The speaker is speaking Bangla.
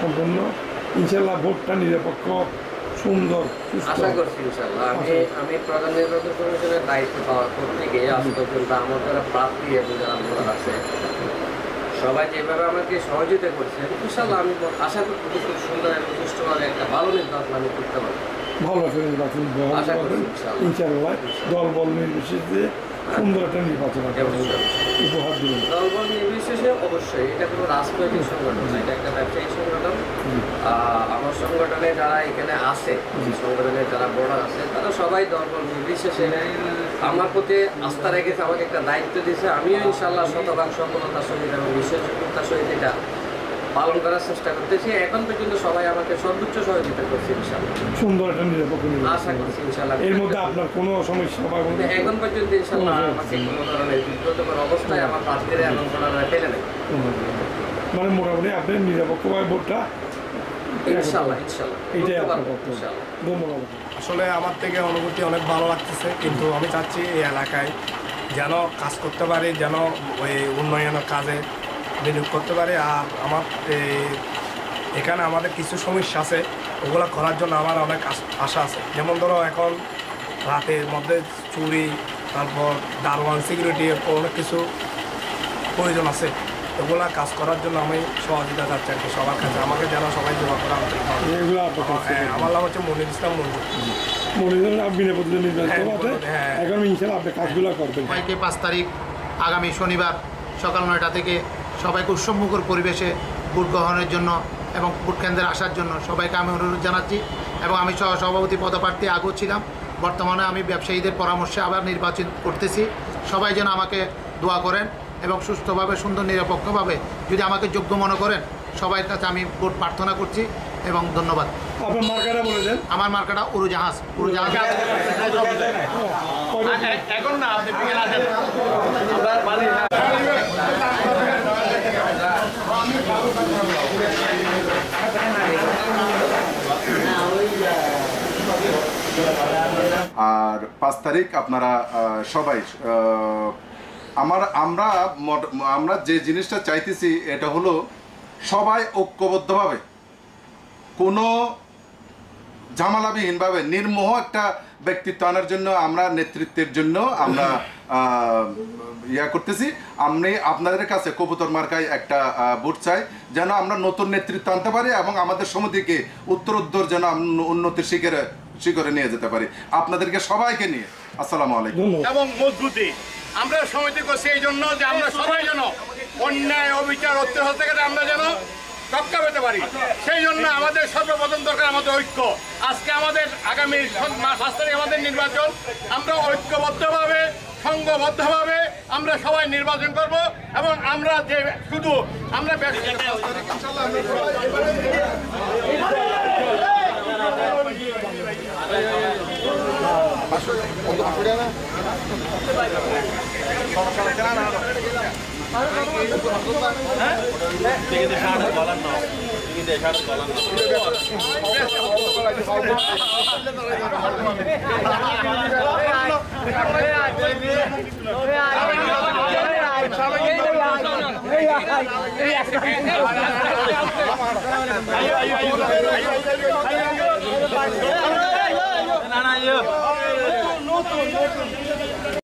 সম্পন্ন ইনশাল্লাহ ভোটটা নিরপেক্ষ সুন্দর আশা করছি ইনশাল্লাহ। আমি প্রধান নির্বাচন কমিশনের দায়িত্ব পাওয়ার পর থেকে আজ পর্যন্ত আমার যারা প্রার্থী এবং যারা ভোটার আছে সবাই যেভাবে আমাকে সহযোগিতা করছেন ইনশাল্লাহ আমি আশা করছি খুব সুন্দর এবং সুষ্ঠুভাবে একটা ভালো নির্বাচন আমি করতে পারবো। ভালো একটা নির্বাচন ইনশাল্লাহ দলবল নির্বিশেষে সুন্দর একটা নির্বাচন উপহার দিবেন। দলবল নির্বিশেষে অবশ্যই এটা কোনো রাজনৈতিক সংগঠন না, এটা একটা ব্যবসায়িক সংগঠন। আমার সংগঠনে যারা এখানে আছে, সংগঠনে যারা ভোটার আছে তারা সবাই দলবল নির্বিশেষে আমার প্রতি আস্থা রেখেছে, আমাকে একটা দায়িত্ব দিয়েছে। আমিও ইনশাল্লাহ শতভাগ সফলতার সহিত এবং বিশ্বাসযোগ্যতার সহিত এটা পালন করার চেষ্টা করতেছি। এখন পর্যন্ত সবাই আমাকে সর্বোচ্চ সহযোগিতা করছে ইনশাল্লাহ। সুন্দর একটা নিরপেক্ষ আশা করছি ইনশাল্লাহ। এর মধ্যে আপনার কোনো সমস্যা বা এখন পর্যন্ত ইনশাল্লাহ আমাকে কোনো ধরনের বিব্রতকর অবস্থায় আমার প্রার্থীরা এবং ভোটাররা পেলে নেই। মানে মোটামুটি আপনি নিরপেক্ষভাবে ভোটটা ইনশাল্লাহ ইনশাল্লাহ এইটাই আপনার বক্তব্য। ধন্যবাদ। আসলে আমার থেকে অনুভূতি অনেক ভালো লাগতেছে, কিন্তু আমি চাচ্ছি এই এলাকায় যেন কাজ করতে পারি, যেন ওই উন্নয়নের কাজে বিনিয়োগ করতে পারি। আর আমার এখানে আমাদের কিছু সমস্যা আছে, ওগুলো করার জন্য আমার অনেক আশা আছে। যেমন ধরো এখন রাতের মধ্যে চুরি, তারপর দারোয়ান সিকিউরিটি, অনেক কিছু প্রয়োজন আছে। ওগুলা কাজ করার জন্য আমি সহযোগিতা চাচ্ছি আর কি সবার কাছে। আমাকে যেন সবাই জমা করে আনতে পারে। আমার নাম হচ্ছে মনির ইসলাম মঞ্জুর। এখন ইনশাল্লাহ আপনি কাজগুলো করবেন। সবাইকে 5 তারিখ আগামী শনিবার সকাল 9টা থেকে সবাইকে উৎসবমুখর পরিবেশে ভোট গ্রহণের জন্য এবং ভোট কেন্দ্রে আসার জন্য সবাইকে আমি অনুরোধ জানাচ্ছি। এবং আমি সভাপতি পদপ্রার্থী আগেও ছিলাম, বর্তমানে আমি ব্যবসায়ীদের পরামর্শে আবার নির্বাচন করতেছি। সবাই যেন আমাকে দোয়া করেন এবং সুস্থভাবে সুন্দর নিরপেক্ষভাবে যদি আমাকে যোগ্য মনে করেন সবার কাছে আমি ভোট প্রার্থনা করছি এবং ধন্যবাদ। আপনার মার্কাটা বলে দেন। আমার মার্কাটা উড়োজাহাজ। এখন না আপনি আর 5 তারিখ আপনারা সবাই আমরা যে জিনিসটা চাইতেছি এটা হলো সবাই ঐক্যবদ্ধভাবে কোনো ঝামেলাবিহীনভাবে নির্মোহ একটা ব্যক্তিত্ব আনার জন্য আমরা নেতৃত্বের জন্য আমরা করতেছি। আমি আপনাদের কাছে কবুতর মার্কায় একটা ভোট চাই যেন আমরা নতুন নেতৃত্ব আনতে পারি এবং আমাদের সমিতিকে উত্তরোত্তর যেন উন্নতির শিখরে নিয়ে যেতে পারি আপনাদেরকে সবাইকে নিয়ে। আসসালামু আলাইকুম। এবং মজবুতি আমরা সমিতি করছি এই জন্য যে আমরা সবাই যেন অন্যায় অবিচার অত্যাচার থেকে আমরা যেন রক্ষা পেতে পারি। সেই জন্য আমাদের সর্বপ্রথম দরকার আমাদের ঐক্য। আজকে আমাদের আগামী 5 তারিখ আমাদের নির্বাচন, আমরা ঐক্যবদ্ধভাবে সংঘবদ্ধভাবে আমরা সবাই নির্বাচন করব এবং আমরা যে শুধু আমরা